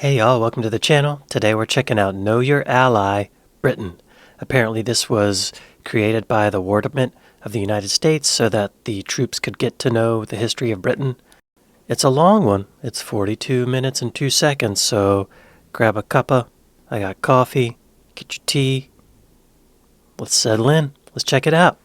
Hey y'all, welcome to the channel. Today we're checking out Know Your Ally, Britain. Apparently this was created by the War Department of the United States so that the troops could get to know the history of Britain. It's a long one. It's 42 minutes and 2 seconds, so grab a cuppa. I got coffee. Get your tea. Let's settle in. Let's check it out.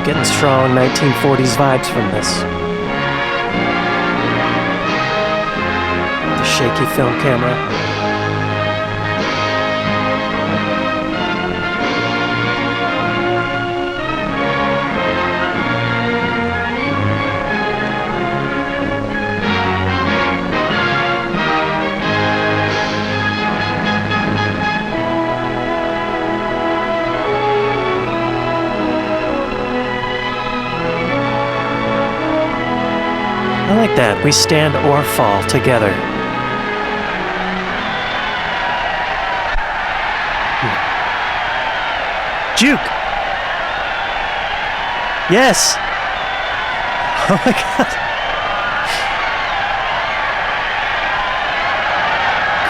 Getting strong 1940s vibes from this. The shaky film camera. I like that. We stand or fall together. Juke! Yes! Oh my god.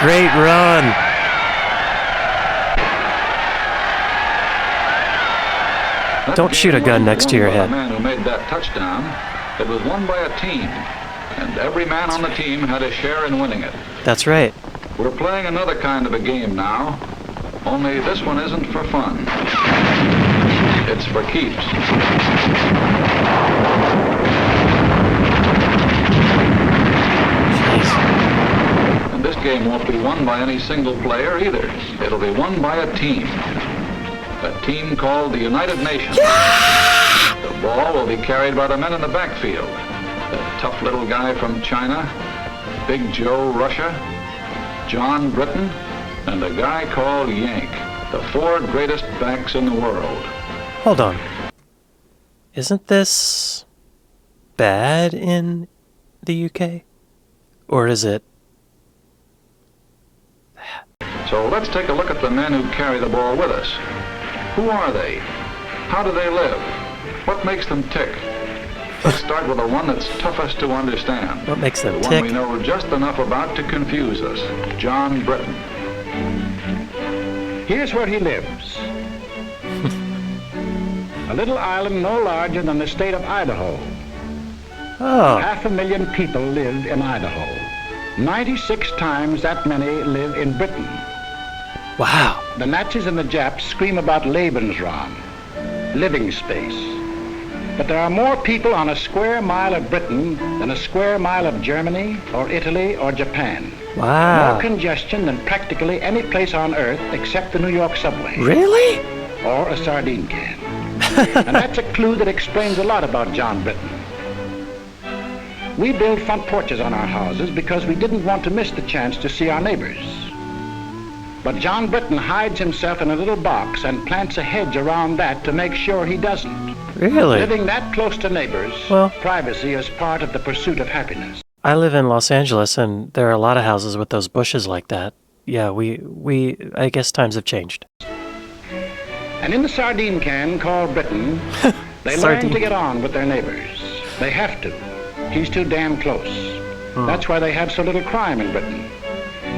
Great run. Don't shoot a gun next to your head. The man who made that touchdown, it was won by a team, and every man on the team had a share in winning it. That's right. We're playing another kind of a game now, only this one isn't for fun. It's for keeps. Jeez. And this game won't be won by any single player either. It'll be won by a team. A team called the United Nations. The ball will be carried by the men in the backfield. The tough little guy from China, Big Joe Russia, John Britain, and a guy called Yank. The four greatest backs in the world. Hold on. Isn't this bad in the UK? Or is it... So let's take a look at the men who carry the ball with us. Who are they? How do they live? What makes them tick? Let's start with the one that's toughest to understand. What makes them the tick? one we know just enough about to confuse us. John Britain. Here's where he lives. A little island no larger than the state of Idaho. Oh. 500,000 people live in Idaho. 96 times that many live in Britain. Wow. The Nazis and the Japs scream about Lebensraum, living space. But there are more people on a square mile of Britain than a square mile of Germany or Italy or Japan. Wow. More congestion than practically any place on earth except the New York subway. Really? Or a sardine can. And that's a clue that explains a lot about John Britain. We build front porches on our houses because we didn't want to miss the chance to see our neighbors. But John Britain hides himself in a little box and plants a hedge around that to make sure he doesn't. Really? Living that close to neighbors, Well, privacy is part of the pursuit of happiness. I live in Los Angeles, and there are a lot of houses with those bushes like that. Yeah, I guess times have changed. And in the sardine can called Britain, they learn to get on with their neighbors. They have to. He's too damn close. That's why they have so little crime in Britain.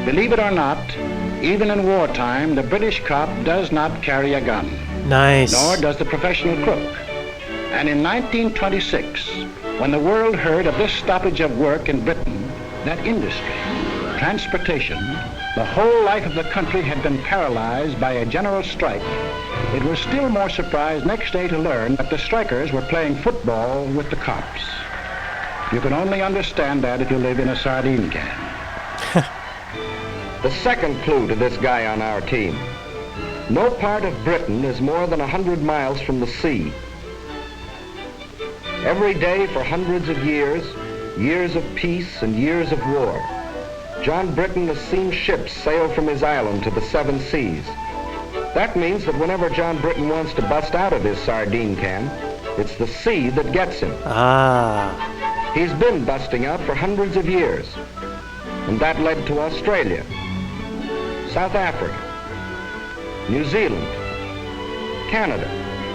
Believe it or not, even in wartime, the British cop does not carry a gun. Nice. Nor does the professional crook. And in 1926, when the world heard of this stoppage of work in Britain, that industry, transportation, the whole life of the country had been paralyzed by a general strike, it was still more surprised next day to learn that the strikers were playing football with the cops. You can only understand that if you live in a sardine can. The second clue to this guy on our team. No part of Britain is more than 100 miles from the sea. Every day for hundreds of years, years of peace and years of war, John Britain has seen ships sail from his island to the seven seas. That means that whenever John Britain wants to bust out of his sardine can, it's the sea that gets him. Ah. He's been busting out for hundreds of years. and that led to Australia, South Africa, New Zealand, Canada,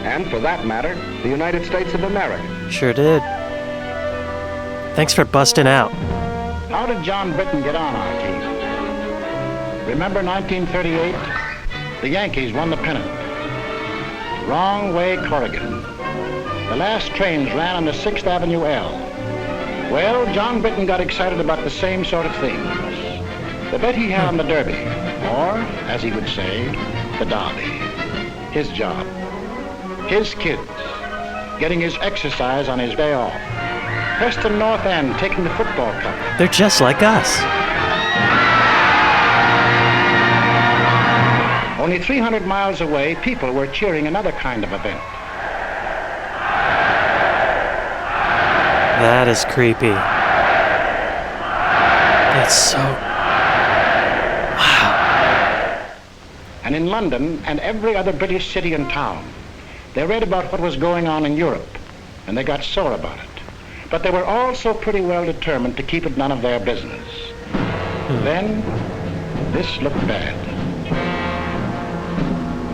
and for that matter, the United States of America. Sure did. Thanks for busting out. How did John Britton get on our team? Remember 1938? The Yankees won the pennant. Wrong way, Corrigan. The last trains ran on the 6th Avenue L. Well, John Britton got excited about the same sort of things. The bet he had on the Derby, or, as he would say, the Derby. His job. His kids. Getting his exercise on his day off. Preston North End taking the football cup. They're just like us. Only 300 miles away, people were cheering another kind of event. That is creepy. That's so... Wow. And in London and every other British city and town, they read about what was going on in Europe, and they got sore about it. But they were also pretty well determined to keep it none of their business. Then, this looked bad.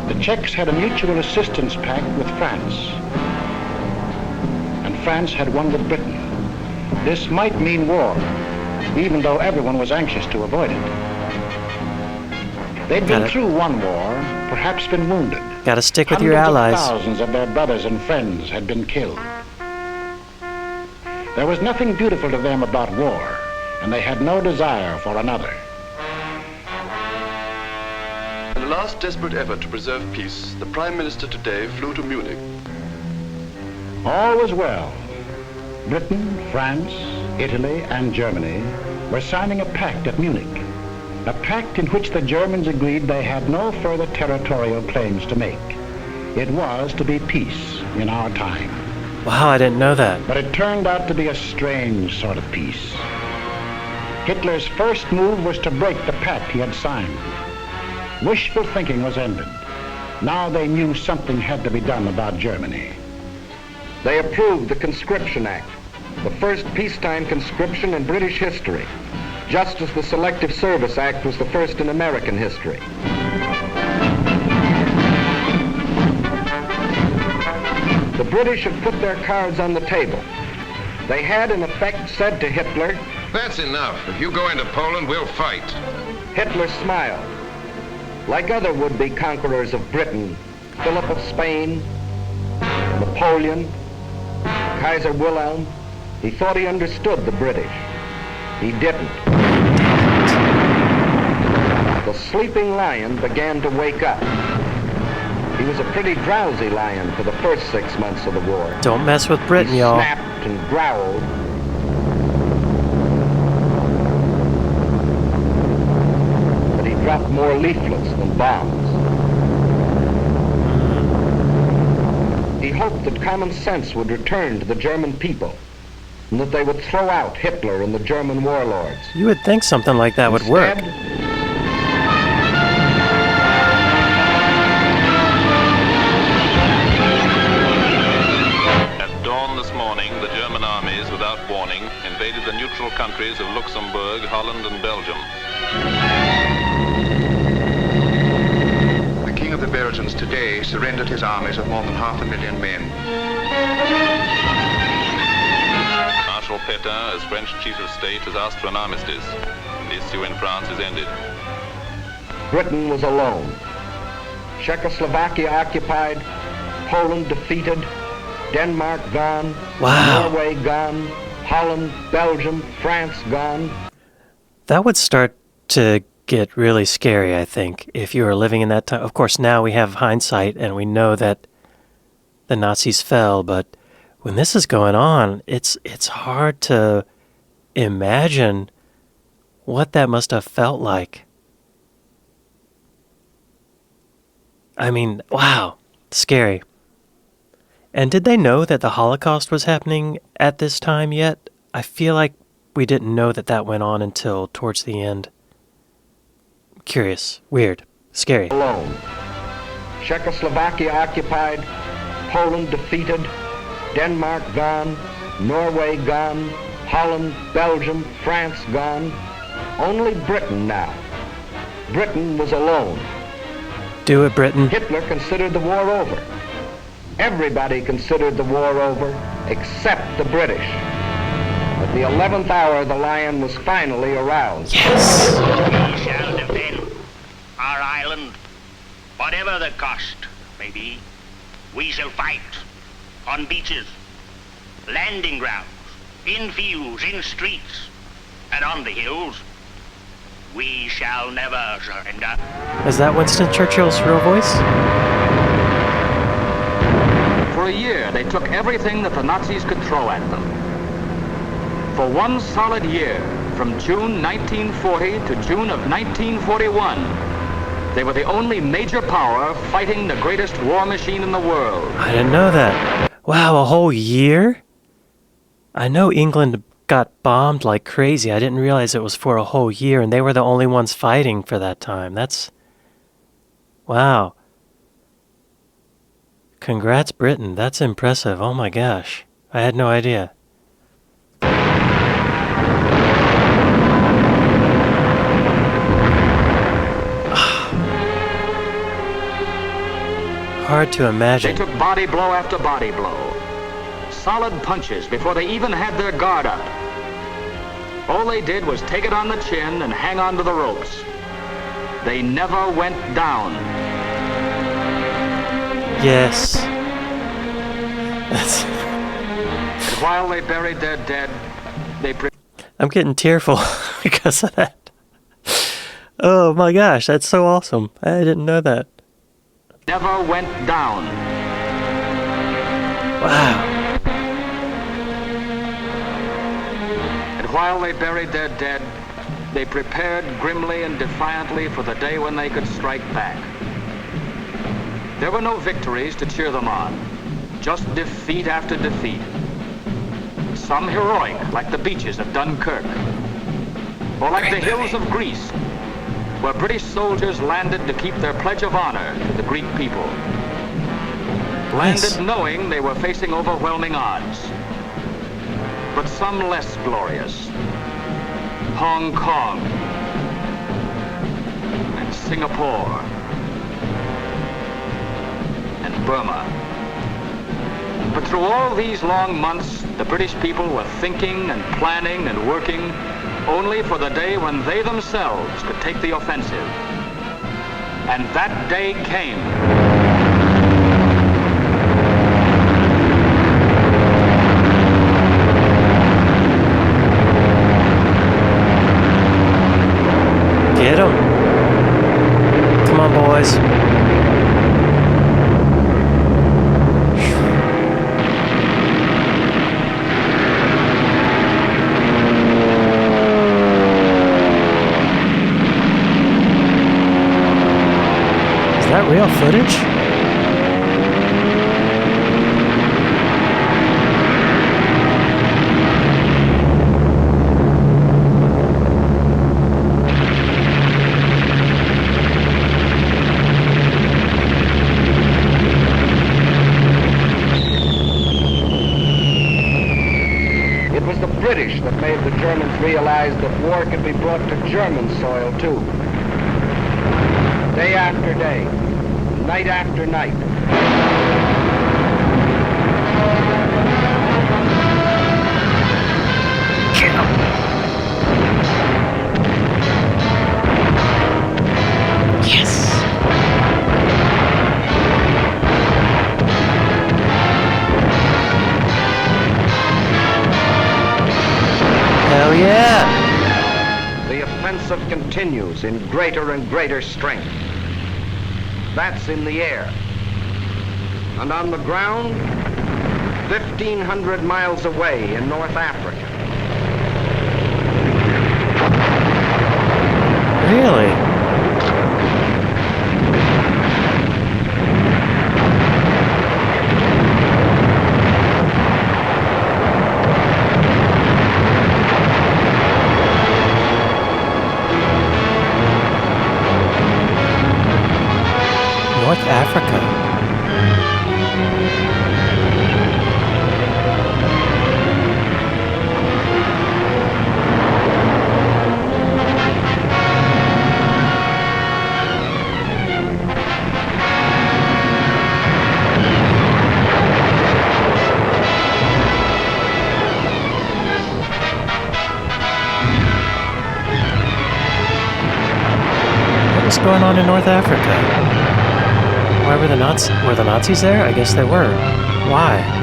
The Czechs had a mutual assistance pact with France, and France had one with Britain. This might mean war, even though everyone was anxious to avoid it. They'd been through one war, perhaps been wounded. Gotta stick with your Hundreds of allies. thousands of their brothers and friends had been killed. There was nothing beautiful to them about war, and they had no desire for another. In a last desperate effort to preserve peace, the Prime Minister today flew to Munich. All was well. Britain, France, Italy, and Germany were signing a pact at Munich. A pact in which the Germans agreed they had no further territorial claims to make. It was to be peace in our time. Wow, I didn't know that. But it turned out to be a strange sort of peace. Hitler's first move was to break the pact he had signed. Wishful thinking was ended. Now they knew something had to be done about Germany. They approved the Conscription Act, the first peacetime conscription in British history, just as the Selective Service Act was the first in American history. The British had put their cards on the table. They had, in effect, said to Hitler, "That's enough. If you go into Poland, we'll fight." Hitler smiled. Like other would-be conquerors of Britain, Philip of Spain, Napoleon, Kaiser Wilhelm, he thought he understood the British. He didn't. The sleeping lion began to wake up. He was a pretty drowsy lion for the first 6 months of the war. Don't mess with Britain, He y'all. snapped and growled. But he dropped more leaflets than bombs. He hoped that common sense would return to the German people and that they would throw out Hitler and the German warlords. You would think something like that would work. Instead, At dawn this morning, the German armies, without warning, invaded the neutral countries of Luxembourg, Holland, and Belgium. The King of the Belgians today surrendered his armies of more than 500,000 men. Marshal Pétain, as French chief of state, has asked for an armistice. The issue in France is ended. Britain was alone. Czechoslovakia occupied, Poland defeated, Denmark gone, Wow. Norway gone, Holland, Belgium, France gone. That would start to get really scary, I think, if you were living in that time. Of course, now we have hindsight and we know that the Nazis fell, but when this is going on, it's hard to imagine what that must have felt like. I mean, wow, scary. And did they know that the Holocaust was happening at this time yet? I feel like we didn't know that that went on until towards the end. Curious, weird, scary. Alone. Czechoslovakia occupied, Poland defeated, Denmark gone, Norway gone, Holland, Belgium, France gone. Only Britain now. Britain was alone. Do it, Britain. Hitler considered the war over. Everybody considered the war over except the British. At the 11th hour, the lion was finally aroused. Yes! We shall defend our island, whatever the cost may be. We shall fight on beaches, landing grounds, in fields, in streets, and on the hills. We shall never surrender. Is that Winston Churchill's real voice? For a year, they took everything that the Nazis could throw at them. For one solid year, from June 1940 to June of 1941, they were the only major power fighting the greatest war machine in the world. I didn't know that. Wow, a whole year? I know England got bombed like crazy. I didn't realize it was for a whole year, and they were the only ones fighting for that time. That's... wow. Congrats, Britain. That's impressive. Oh my gosh. I had no idea. Hard to imagine. They took body blow after body blow. Solid punches before they even had their guard up. All they did was take it on the chin and hang on to the ropes. They never went down. Yes. That's... And while they buried their dead, they... I'm getting tearful because of that. Oh my gosh, that's so awesome. I didn't know that. never went down. Wow. And while they buried their dead, they prepared grimly and defiantly for the day when they could strike back. There were no victories to cheer them on, just defeat after defeat. Some heroic, like the beaches of Dunkirk, or like the hills of Greece, where British soldiers landed to keep their pledge of honor to the Greek people. Landed knowing they were facing overwhelming odds. But some less glorious. Hong Kong and Singapore and Burma. But through all these long months, the British people were thinking and planning and working only for the day when they themselves could take the offensive. And that day came. Get 'em. Come on, boys. Is that real footage? It was the British that made the Germans realize that war could be brought to German soil, too. Day after day, night after night. Yes. Hell yeah! The offensive continues in greater and greater strength. That's in the air. And on the ground, 1,500 miles away in North Africa. Really? North Africa. going on in North Africa? Why were the Nazis there? I guess they were. Why?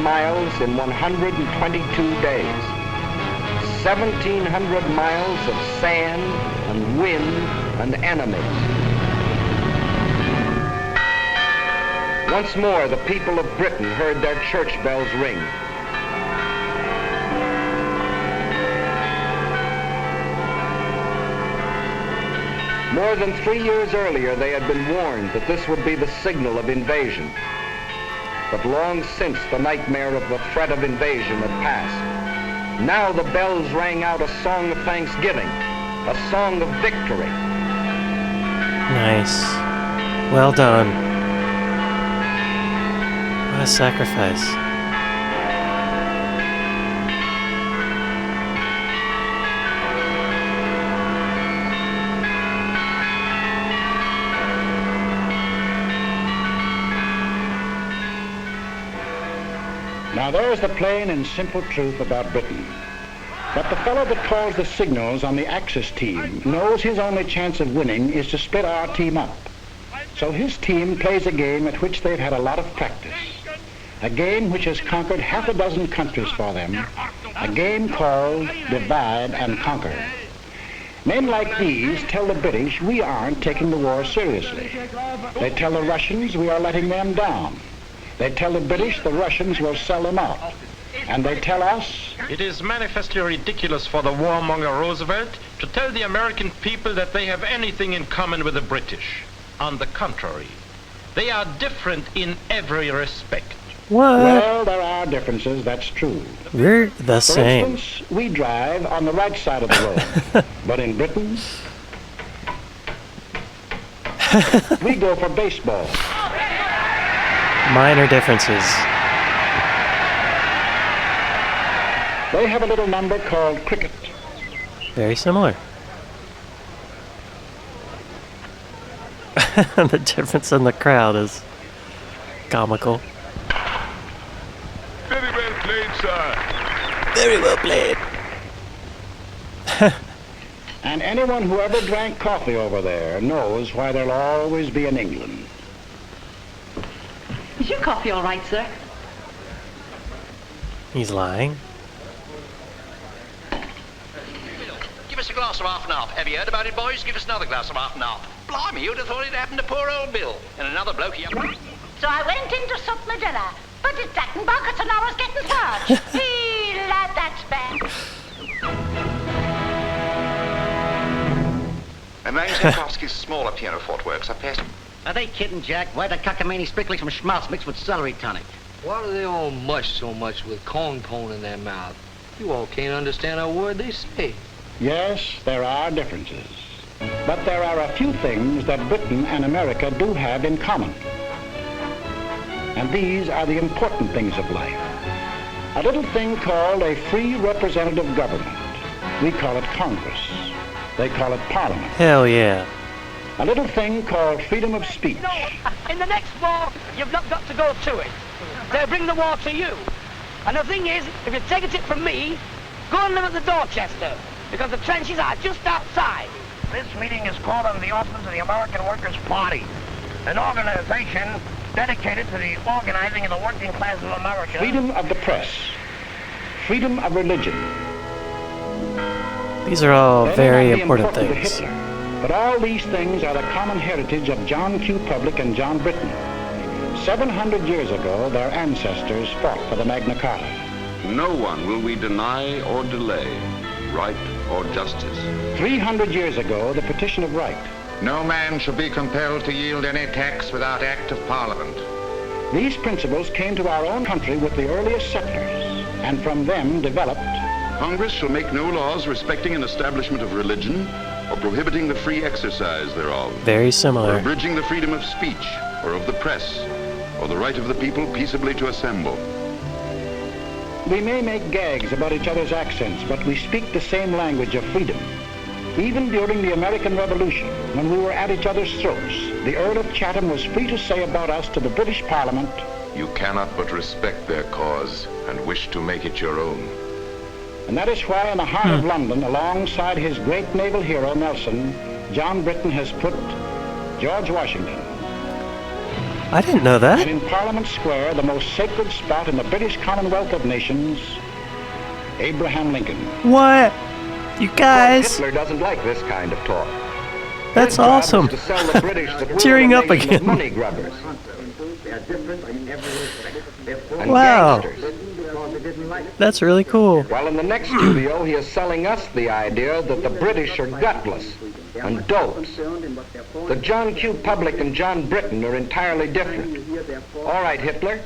Miles in 122 days. 1,700 miles of sand and wind and enemies. Once more, the people of Britain heard their church bells ring. More than 3 years earlier, they had been warned that this would be the signal of invasion. But long since the nightmare of the threat of invasion had passed. Now the bells rang out a song of thanksgiving, a song of victory. Nice. Well done. What a sacrifice. Now there's the plain and simple truth about Britain. But the fellow that calls the signals on the Axis team knows his only chance of winning is to split our team up. So his team plays a game at which they've had a lot of practice. A game which has conquered half a dozen countries for them. A game called divide and conquer. Men like these tell the British we aren't taking the war seriously. They tell the Russians we are letting them down. They tell the British the Russians will sell them out. And they tell us... It is manifestly ridiculous for the warmonger Roosevelt to tell the American people that they have anything in common with the British. On the contrary, they are different in every respect. What? Well, there are differences, that's true. We're the same. For instance, we drive on the right side of the road. But in Britain, we go for baseball. Minor differences. They have a little number called cricket. Very similar. The difference in the crowd is comical. Very well played, sir. Very well played. And anyone who ever drank coffee over there knows why there'll always be an England. Is your coffee all right, sir? He's lying. Give us a glass of half and half. Have you heard about it, boys? Give us another glass of half and half. Blimey, you'd have thought it happened to poor old Bill. And another bloke here. So I went in to sup my dinner, but it's Dacton buckets and I was getting charged. Hey, lad, that's bad. Among Tchaikovsky's smaller pianoforte works are past... Are they kidding, Jack? Why the cockamamie sprinkling some schmaltz mixed with celery tonic? Why do they all mush so much with corn pone in their mouth? You all can't understand a word they say. Yes, there are differences. But there are a few things that Britain and America do have in common. And these are the important things of life. A little thing called a free representative government. We call it Congress. They call it Parliament. Hell yeah. A little thing called freedom of speech. No, in the next war, you've not got to go to it. They'll bring the war to you. And the thing is, if you take a tip from me, go and live at the Dorchester, because the trenches are just outside. This meeting is called under the auspices of the American Workers' Party, an organization dedicated to the organizing of the working class of America. Freedom of the press. Freedom of religion. These are all very important things. But all these things are the common heritage of John Q. Public and John Britton. 700 years ago, their ancestors fought for the Magna Carta. No one will we deny or delay right or justice. 300 years ago, the Petition of Right. No man shall be compelled to yield any tax without act of Parliament. These principles came to our own country with the earliest settlers, and from them developed. Congress shall make no laws respecting an establishment of religion or prohibiting the free exercise thereof. Very similar. Or abridging the freedom of speech or of the press or the right of the people peaceably to assemble. We may make gags about each other's accents, but we speak the same language of freedom. Even during the American Revolution, when we were at each other's throats, the Earl of Chatham was free to say about us to the British Parliament, "You cannot but respect their cause and wish to make it your own." And that is why in the heart of London, alongside his great naval hero, Nelson, John Britton has put George Washington. I didn't know that. And in Parliament Square, the most sacred spot in the British Commonwealth of Nations, Abraham Lincoln. What? You guys. Hitler doesn't like this kind of talk. That's His job awesome. is to sell the British that we're Tearing a up nation of again. money grubbers. And Wow. gangsters. That's really cool. While in the next studio, he is selling us the idea that the British are gutless and dopes. The John Q. Public and John Britton are entirely different. All right, Hitler,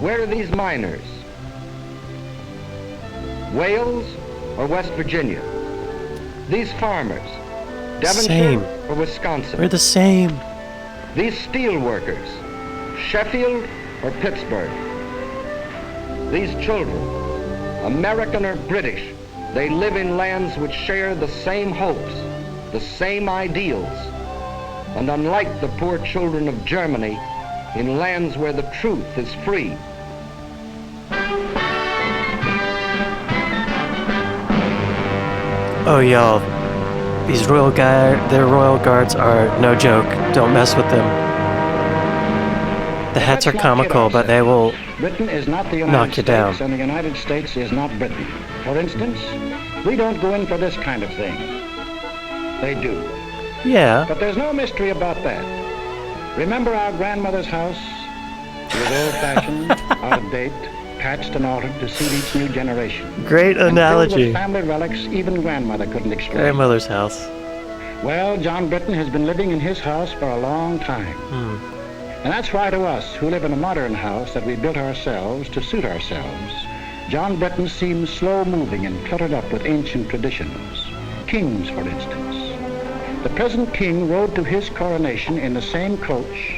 where are these miners? Wales or West Virginia? These farmers, Devonshire Same. or Wisconsin? We're the same. These steel workers, Sheffield or Pittsburgh? These children, American or British, they live in lands which share the same hopes, the same ideals, and unlike the poor children of Germany, in lands where the truth is free. Oh, y'all. These their royal guards are no joke. Don't mess with them. The hats are comical, but they will Britain is not the United knock you down. States, and the United States is not Britain. For instance, we don't go in for this kind of thing. They do. Yeah. But there's no mystery about that. Remember our grandmother's house? It was old-fashioned, out of date, patched and altered to suit each new generation. Great And filled analogy. with family relics even grandmother couldn't explain. Grandmother's house. Well, John Britton has been living in his house for a long time. And that's why to us, who live in a modern house that we built ourselves to suit ourselves, John Britton seems slow-moving and cluttered up with ancient traditions. Kings, for instance. The present king rode to his coronation in the same coach,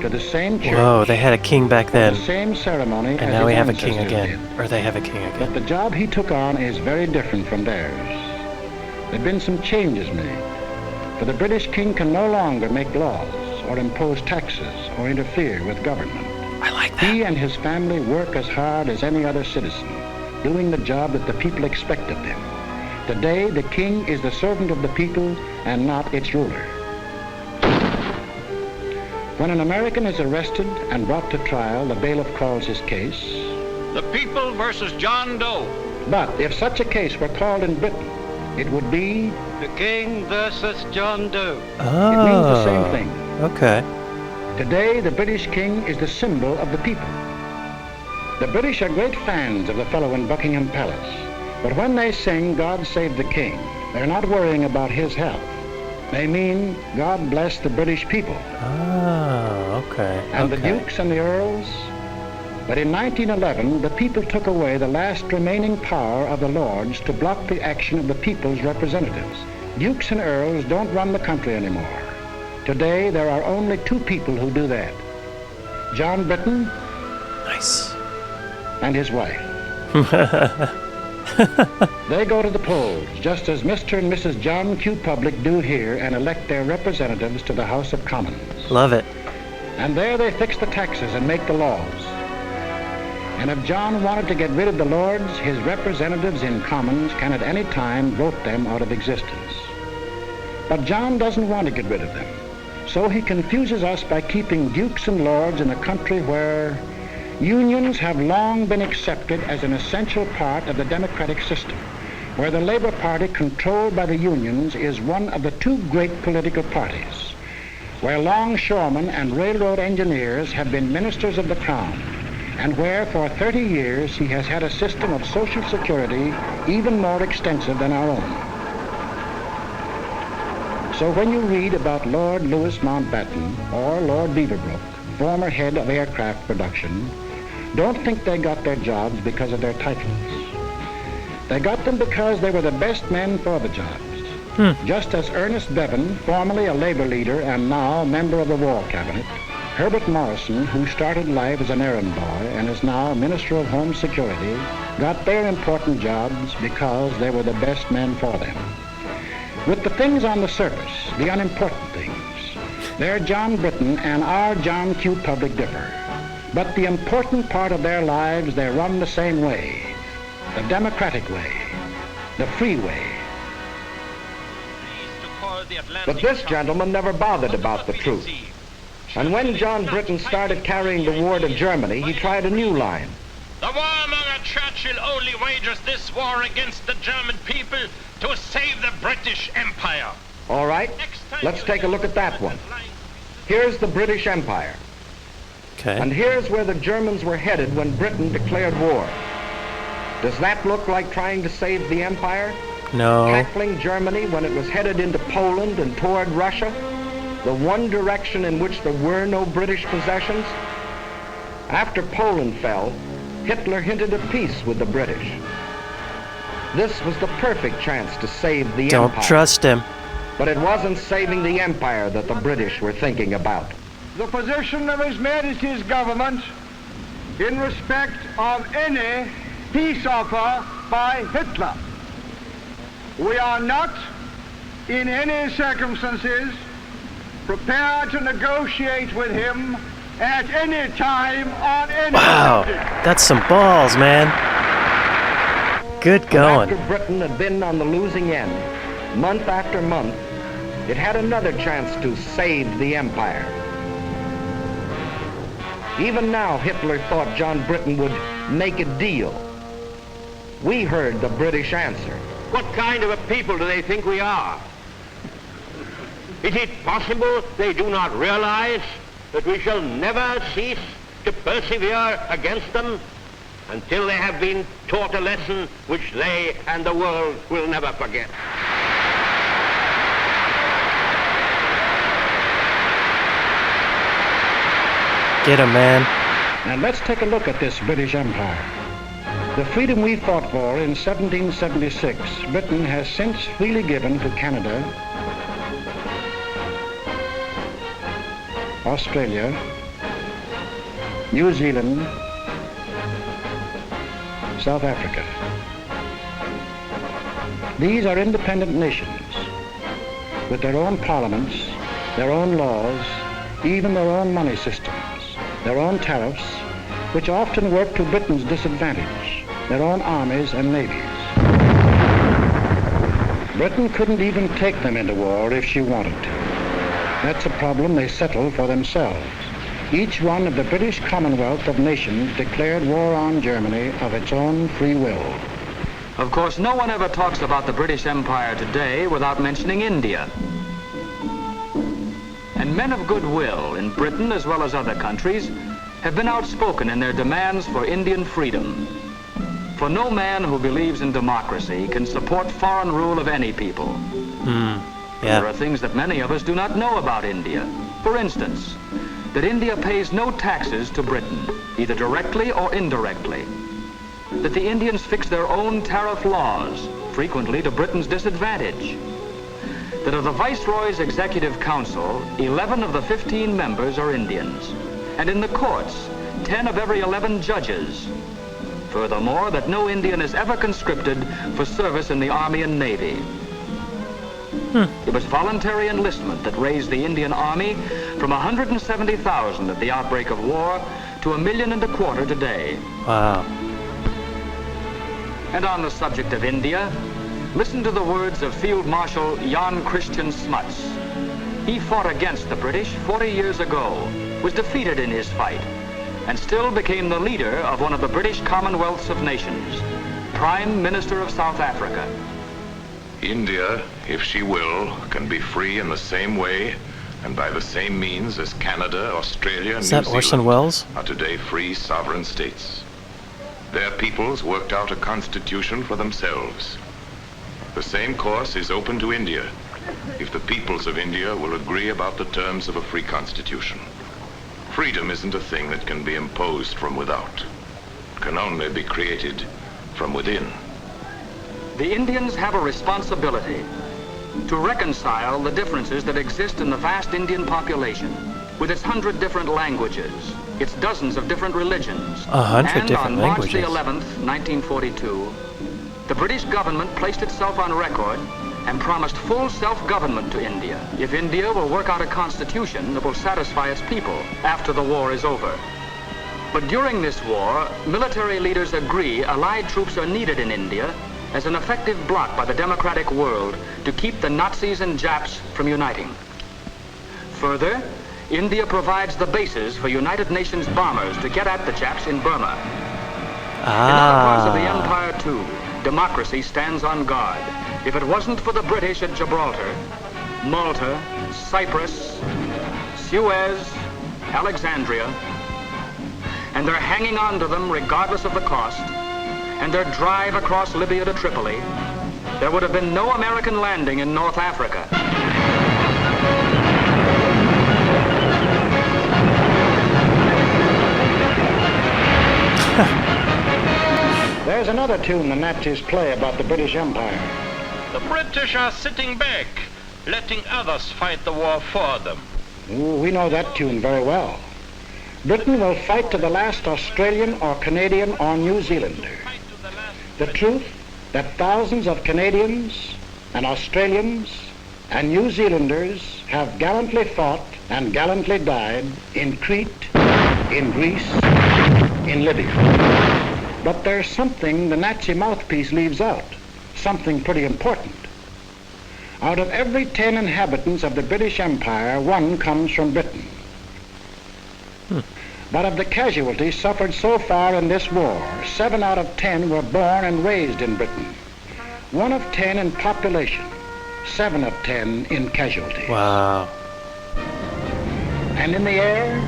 to the same church. Whoa, they had a king back then. The same ceremony And as now his we have a king ancestors again. did. Or they have a king again. But the job he took on is very different from theirs. There have been some changes made. For the British king can no longer make laws or impose taxes or interfere with government. I like that. He and his family work as hard as any other citizen, doing the job that the people expect of them. Today, the king is the servant of the people and not its ruler. When an American is arrested and brought to trial, the bailiff calls his case The People versus John Doe. But if such a case were called in Britain, it would be The King versus John Doe. Oh. It means the same thing. Okay. Today, the British king is the symbol of the people. The British are great fans of the fellow in Buckingham Palace. But when they sing God Save the King, they're not worrying about his health. They mean God bless the British people. Oh, okay. And okay. the dukes and the earls. But in 1911, the people took away the last remaining power of the lords to block the action of the people's representatives. Dukes and earls don't run the country anymore. Today, there are only two people who do that. John Britton. Nice. And his wife. They go to the polls, just as Mr. and Mrs. John Q. Public do here, and elect their representatives to the House of Commons. Love it. And there they fix the taxes and make the laws. And if John wanted to get rid of the lords, his representatives in Commons can at any time vote them out of existence. But John doesn't want to get rid of them. So he confuses us by keeping dukes and lords in a country where unions have long been accepted as an essential part of the democratic system, where the Labor Party, controlled by the unions, is one of the two great political parties, where longshoremen and railroad engineers have been ministers of the Crown, and where for 30 years he has had a system of social security even more extensive than our own. So when you read about Lord Louis Mountbatten or Lord Beaverbrook, former head of aircraft production, don't think they got their jobs because of their titles. They got them because they were the best men for the jobs. Just as Ernest Bevan, formerly a labor leader and now member of the War Cabinet, Herbert Morrison, who started life as an errand boy and is now Minister of Home Security, got their important jobs because they were the best men for them. With the things on the surface, the unimportant things, their John Britton and our John Q. Public differ. But the important part of their lives, they run the same way, the democratic way, the free way. But this gentleman never bothered about the truth. And when John Britton started carrying the war to Germany, he tried a new line. The warmonger Churchill only wages this war against the German people to save the British Empire. All right, let's take a look at that one. Here's the British Empire. Okay. And here's where the Germans were headed when Britain declared war. Does that look like trying to save the empire? No. Tackling Germany when it was headed into Poland and toward Russia? The one direction in which there were no British possessions? After Poland fell, Hitler hinted at peace with the British. This was the perfect chance to save the empire. Don't trust him. But it wasn't saving the empire that the British were thinking about. The position of His Majesty's government in respect of any peace offer by Hitler. We are not, in any circumstances, prepared to negotiate with him at any time on any subject. That's some balls, man. Good going. After Britain had been on the losing end, month after month, it had another chance to save the empire. Even now, Hitler thought John Britton would make a deal. We heard the British answer. What kind of a people do they think we are? Is it possible they do not realize that we shall never cease to persevere against them until they have been taught a lesson which they and the world will never forget? Get him, man. Now let's take a look at this British Empire. The freedom we fought for in 1776, Britain has since freely given to Canada, Australia, New Zealand, South Africa. These are independent nations with their own parliaments, their own laws, even their own money systems, their own tariffs, which often work to Britain's disadvantage, their own armies and navies. Britain couldn't even take them into war if she wanted to. That's a problem they settle for themselves. Each one of the British Commonwealth of Nations declared war on Germany of its own free will. Of course, no one ever talks about the British Empire today without mentioning India. And men of goodwill in Britain as well as other countries have been outspoken in their demands for Indian freedom. For no man who believes in democracy can support foreign rule of any people. There are things that many of us do not know about India. For instance, that India pays no taxes to Britain, either directly or indirectly. That the Indians fix their own tariff laws, frequently to Britain's disadvantage. That of the Viceroy's Executive Council, 11 of the 15 members are Indians. And in the courts, 10 of every 11 judges. Furthermore, that no Indian is ever conscripted for service in the Army and Navy. It was voluntary enlistment that raised the Indian Army from 170,000 at the outbreak of war to 1.25 million today. Wow. And on the subject of India, listen to the words of Field Marshal Jan Christian Smuts. He fought against the British 40 years ago, was defeated in his fight, and still became the leader of one of the British Commonwealths of Nations, Prime Minister of South Africa. India, if she will, can be free in the same way and by the same means as Canada, Australia, and Is New that Orson Zealand Welles? are today free sovereign states. Their peoples worked out a constitution for themselves. The same course is open to India. if the peoples of India will agree about the terms of a free constitution. Freedom isn't a thing that can be imposed from without. It can only be created from within. The Indians have a responsibility to reconcile the differences that exist in the vast Indian population with its 100 different languages, its dozens of different religions. 100 different languages. And on March the 11th, 1942, the British government placed itself on record and promised full self-government to India if India will work out a constitution that will satisfy its people after the war is over. But during this war, military leaders agree Allied troops are needed in India as an effective bloc by the democratic world to keep the Nazis and Japs from uniting. Further, India provides the bases for United Nations bombers to get at the Japs in Burma. In other parts of the empire, too, democracy stands on guard. If it wasn't for the British at Gibraltar, Malta, Cyprus, Suez, Alexandria, and they're hanging on to them regardless of the cost, and their drive across Libya to Tripoli, there would have been no American landing in North Africa. There's another tune the Nazis play about the British Empire. The British are sitting back, letting others fight the war for them. Ooh, we know that tune very well. Britain will fight to the last Australian or Canadian or New Zealander. The truth that thousands of Canadians and Australians and New Zealanders have gallantly fought and gallantly died in Crete, in Greece, in Libya. But there's something the Nazi mouthpiece leaves out, something pretty important. Out of every 10 inhabitants of the British Empire, 1 comes from Britain. But of the casualties suffered so far in this war, 7 out of 10 were born and raised in Britain. 1 of 10 in population, 7 of 10 in casualties. Wow. And in the air,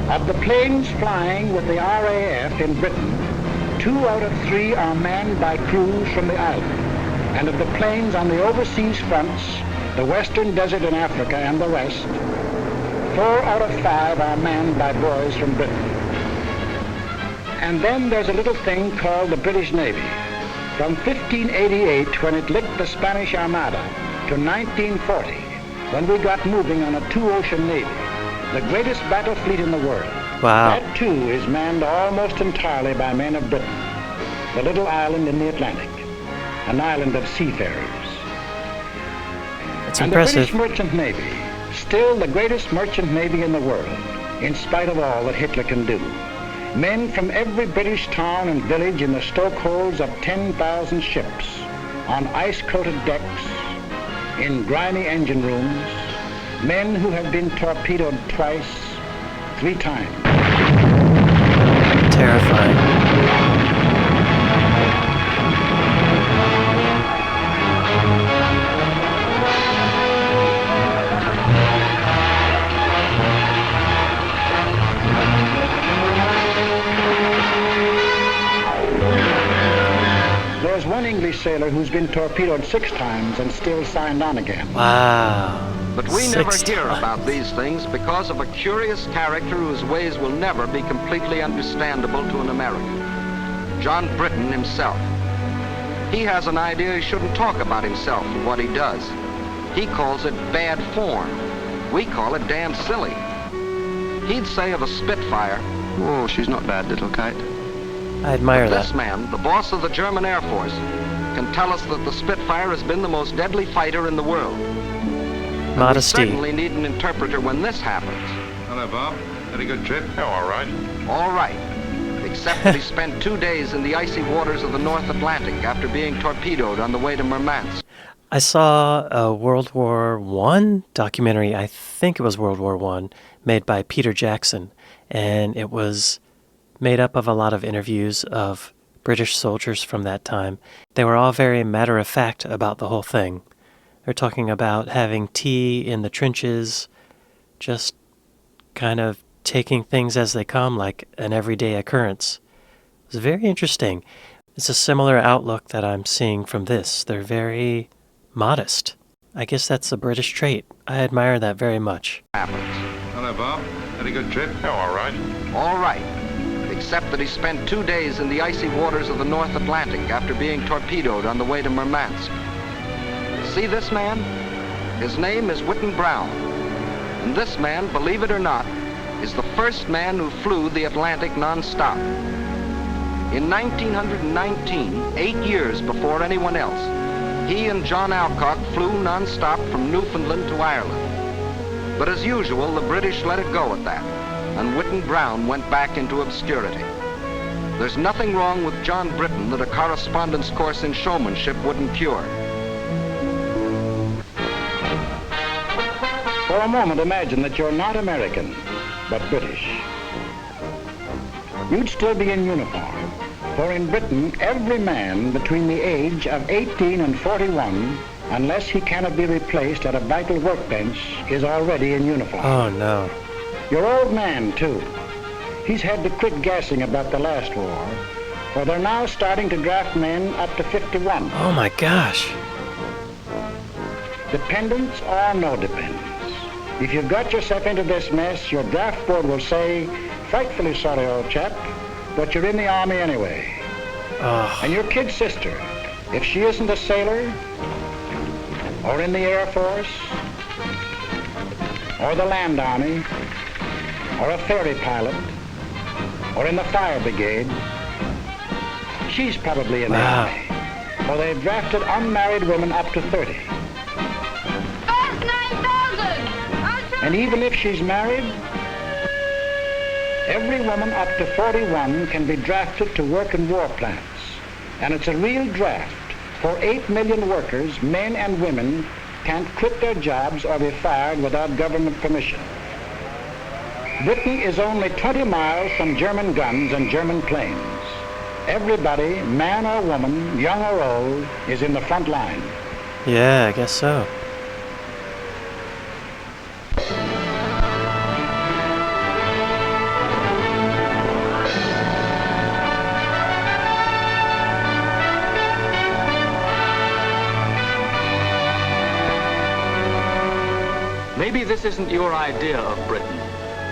of the planes flying with the RAF in Britain, 2 out of 3 are manned by crews from the island. And of the planes on the overseas fronts, the Western Desert in Africa and the rest, 4 out of 5 are manned by boys from Britain. And then there's a little thing called the British Navy. From 1588, when it licked the Spanish Armada, to 1940, when we got moving on a 2-ocean navy, the greatest battle fleet in the world. Wow. That, too, is manned almost entirely by men of Britain, the little island in the Atlantic, an island of seafarers. That's and impressive. The British Merchant Navy, still the greatest merchant navy in the world, in spite of all that Hitler can do. Men from every British town and village in the stokeholds of 10,000 ships, on ice-coated decks, in grimy engine rooms, men who have been torpedoed twice, 3 times. Terrifying. There's one English sailor who's been torpedoed 6 times and still signed on again. Wow. But we never hear about these things because of a curious character whose ways will never be completely understandable to an American. John Britton himself. He has an idea he shouldn't talk about himself and what he does. He calls it bad form. We call it damn silly. He'd say of a Spitfire, "Oh, she's not bad, little kite." I admire that. This man, the boss of the German Air Force, can tell us that the Spitfire has been the most deadly fighter in the world. Modesty. We certainly need an interpreter when this happens. Hello, Bob. Had a good trip? Oh, all right. All right. Except that he spent 2 days in the icy waters of the North Atlantic after being torpedoed on the way to Murmansk. I saw a World War I documentary, I think it was World War I, made by Peter Jackson, and it was made up of a lot of interviews of British soldiers from that time. They were all very matter-of-fact about the whole thing. They're talking about having tea in the trenches, just kind of taking things as they come like an everyday occurrence. It's very interesting. It's a similar outlook that I'm seeing from this. They're very modest. I guess that's a British trait. I admire that very much. Hello, Bob. Had a good trip? Oh, all right. All right, except that he spent 2 days in the icy waters of the North Atlantic after being torpedoed on the way to Murmansk. See this man? His name is Whitton Brown. And this man, believe it or not, is the first man who flew the Atlantic non-stop. In 1919, 8 years before anyone else, he and John Alcock flew non-stop from Newfoundland to Ireland. But as usual, the British let it go at that, and Whitton Brown went back into obscurity. There's nothing wrong with John Britton that a correspondence course in showmanship wouldn't cure. For a moment, imagine that you're not American, but British. You'd still be in uniform. For in Britain, every man between the age of 18 and 41, unless he cannot be replaced at a vital workbench, is already in uniform. Oh, no. Your old man, too. He's had to quit gassing about the last war, for they're now starting to draft men up to 51. Oh, my gosh. Dependents or no dependents. If you've got yourself into this mess, your draft board will say, "Frightfully sorry, old chap, but you're in the Army anyway." And your kid's sister, if she isn't a sailor, or in the Air Force, or the Land Army, or a ferry pilot, or in the fire brigade, she's probably in the Army. For they've drafted unmarried women up to 30. And even if she's married, every woman up to 41 can be drafted to work in war plants. And it's a real draft, for 8 million workers, men and women, can't quit their jobs or be fired without government permission. Britain is only 20 miles from German guns and German planes. Everybody, man or woman, young or old, is in the front line. Yeah, I guess so. Maybe this isn't your idea of Britain.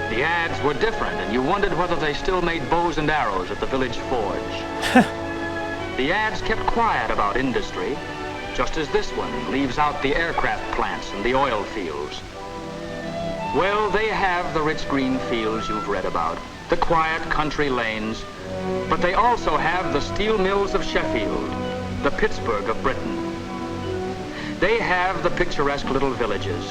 The ads were different, and you wondered whether they still made bows and arrows at the village forge. The ads kept quiet about industry, just as this one leaves out the aircraft plants and the oil fields. Well, they have the rich green fields you've read about, the quiet country lanes, but they also have the steel mills of Sheffield, the Pittsburgh of Britain. They have the picturesque little villages,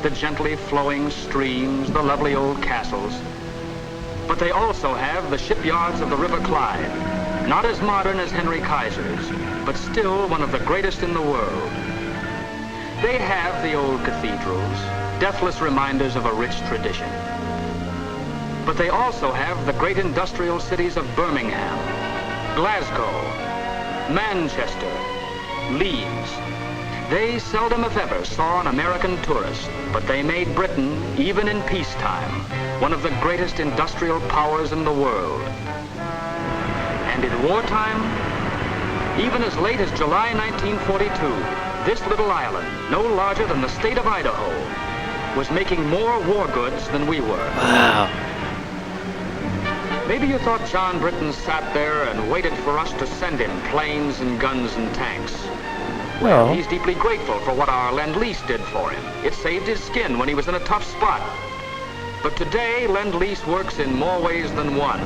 the gently flowing streams, the lovely old castles. But they also have the shipyards of the River Clyde, not as modern as Henry Kaiser's, but still one of the greatest in the world. They have the old cathedrals, deathless reminders of a rich tradition. But they also have the great industrial cities of Birmingham, Glasgow, Manchester, Leeds. They seldom, if ever, saw an American tourist, but they made Britain, even in peacetime, one of the greatest industrial powers in the world. And in wartime, even as late as July 1942, this little island, no larger than the state of Idaho, was making more war goods than we were. Wow. Maybe you thought John Britton sat there and waited for us to send him planes and guns and tanks. Well, he's deeply grateful for what our Lend-Lease did for him. It saved his skin when he was in a tough spot. But today, Lend-Lease works in more ways than one.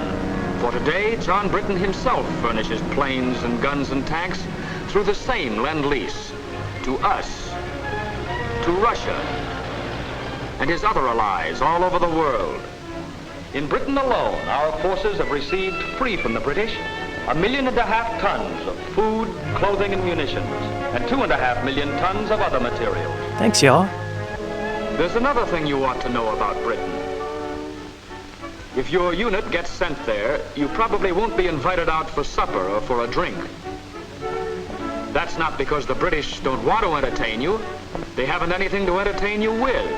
For today, John Britton himself furnishes planes and guns and tanks through the same Lend-Lease to us, to Russia, and his other allies all over the world. In Britain alone, our forces have received, free from the British, 1.5 million tons of food, clothing, and munitions, and 2.5 million tons of other materials. Thanks, y'all. There's another thing you ought to know about Britain. If your unit gets sent there, you probably won't be invited out for supper or for a drink. That's not because the British don't want to entertain you. They haven't anything to entertain you with.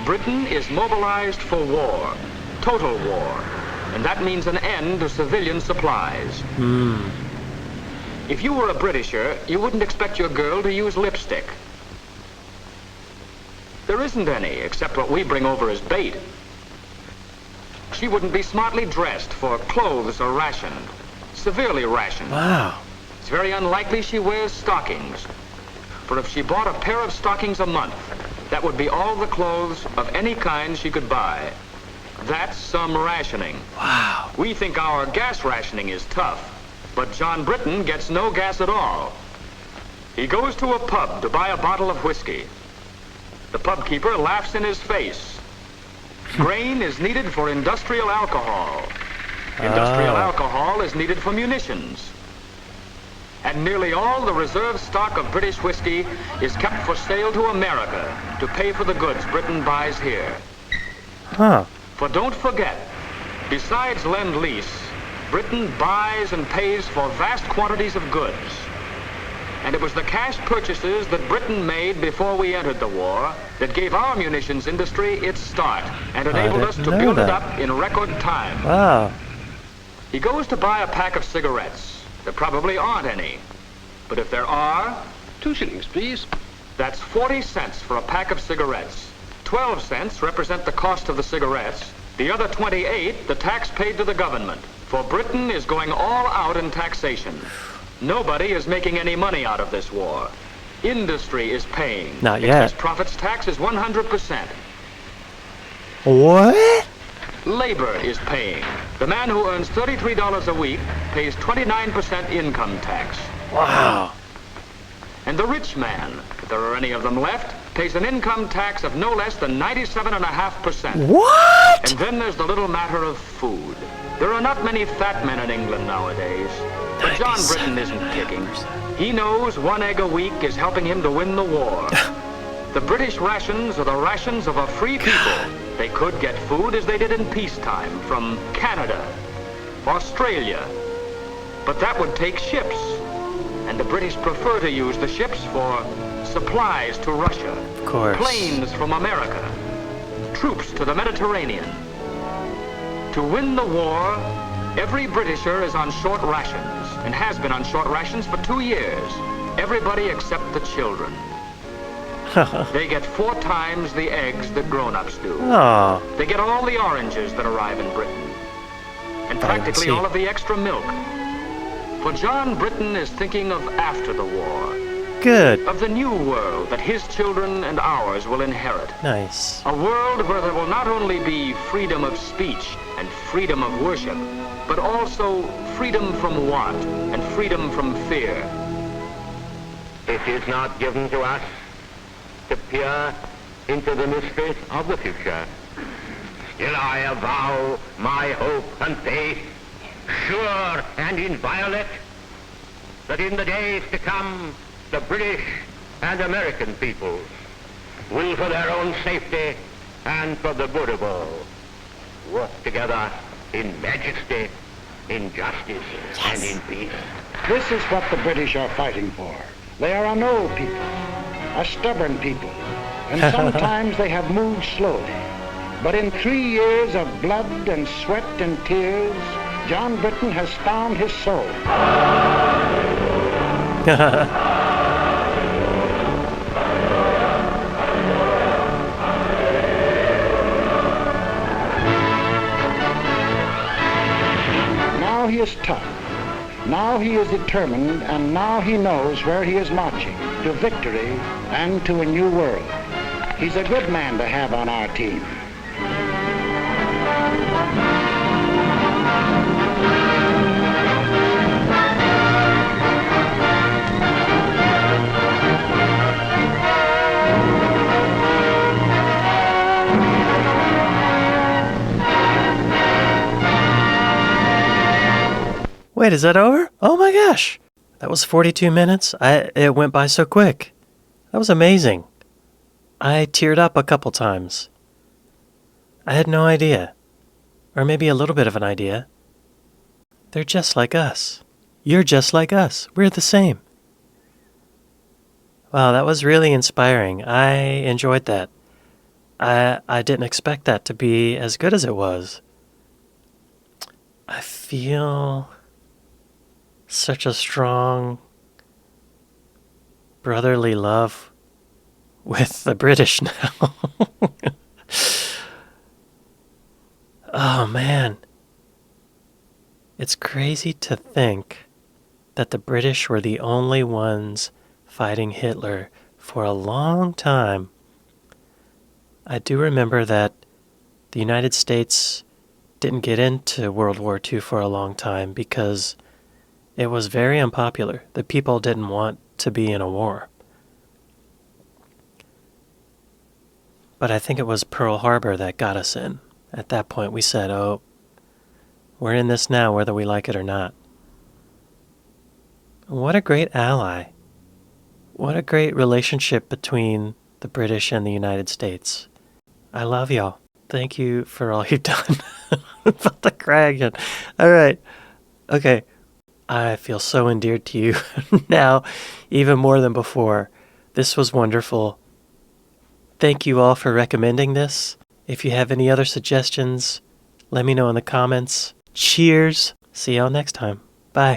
Britain is mobilized for war, total war, and that means an end to civilian supplies. If you were a Britisher, you wouldn't expect your girl to use lipstick. There isn't any, except what we bring over as bait. She wouldn't be smartly dressed, for clothes are rationed, severely rationed. Wow. It's very unlikely she wears stockings. For if she bought a pair of stockings a month, that would be all the clothes of any kind she could buy. That's some rationing. Wow. We think our gas rationing is tough, but John Britton gets no gas at all. He goes to a pub to buy a bottle of whiskey. The pub keeper laughs in his face. Grain is needed for industrial alcohol. Industrial alcohol is needed for munitions. And nearly all the reserve stock of British whiskey is kept for sale to America to pay for the goods Britain buys here. Huh. For don't forget, besides Lend-Lease, Britain buys and pays for vast quantities of goods. And it was the cash purchases that Britain made before we entered the war that gave our munitions industry its start and enabled us to build it up in record time. Wow. He goes to buy a pack of cigarettes. There probably aren't any. But if there are, 2 shillings, please. That's 40 cents for a pack of cigarettes. 12 cents represent the cost of the cigarettes. The other 28, the tax paid to the government. For Britain is going all out in taxation. Nobody is making any money out of this war. Industry is paying. Not yet. Excess profits tax is 100%. What? Labor is paying. The man who earns $33 a week pays 29% income tax. Wow. And the rich man, if there are any of them left, pays an income tax of no less than 97.5%. What? And then there's the little matter of food. There are not many fat men in England nowadays. But John Britton isn't kicking. He knows 1 egg a week is helping him to win the war. The British rations are the rations of a free people. They could get food as they did in peacetime from Canada, Australia. But that would take ships. And the British prefer to use the ships for supplies to Russia. Of course. Planes from America. Troops to the Mediterranean. To win the war, every Britisher is on short rations and has been on short rations for 2 years. Everybody except the children. They get 4 times the eggs that grown-ups do. Oh. They get all the oranges that arrive in Britain. And practically all of the extra milk. For John Britton is thinking of after the war. Good. Of the new world that his children and ours will inherit. Nice. A world where there will not only be freedom of speech and freedom of worship, but also freedom from want and freedom from fear. It is not given to us to peer into the mysteries of the future. Still I avow my hope and faith, sure and inviolate, that in the days to come, the British and American peoples will, for their own safety and for the good of all, work together in majesty, in justice, and in peace. This is what the British are fighting for. They are an old people, a stubborn people, and sometimes they have moved slowly. But in 3 years of blood and sweat and tears, John Britton has found his soul. Now he is tough. Now he is determined, and now he knows where he is marching, to victory and to a new world. He's a good man to have on our team. Wait, is that over? Oh my gosh. That was 42 minutes. It went by so quick. That was amazing. I teared up a couple times. I had no idea. Or maybe a little bit of an idea. They're just like us. You're just like us. We're the same. Wow, that was really inspiring. I enjoyed that. I didn't expect that to be as good as it was. I feel such a strong brotherly love with the British now. Oh, man. It's crazy to think that the British were the only ones fighting Hitler for a long time. I do remember that the United States didn't get into World War II for a long time because it was very unpopular. The people didn't want to be in a war. But I think it was Pearl Harbor that got us in. At that point, we said, oh, we're in this now, whether we like it or not. What a great ally. What a great relationship between the British and the United States. I love y'all. Thank you for all you've done. About the Kragan. All right. Okay. I feel so endeared to you now, even more than before. This was wonderful. Thank you all for recommending this. If you have any other suggestions, let me know in the comments. Cheers. See y'all next time. Bye.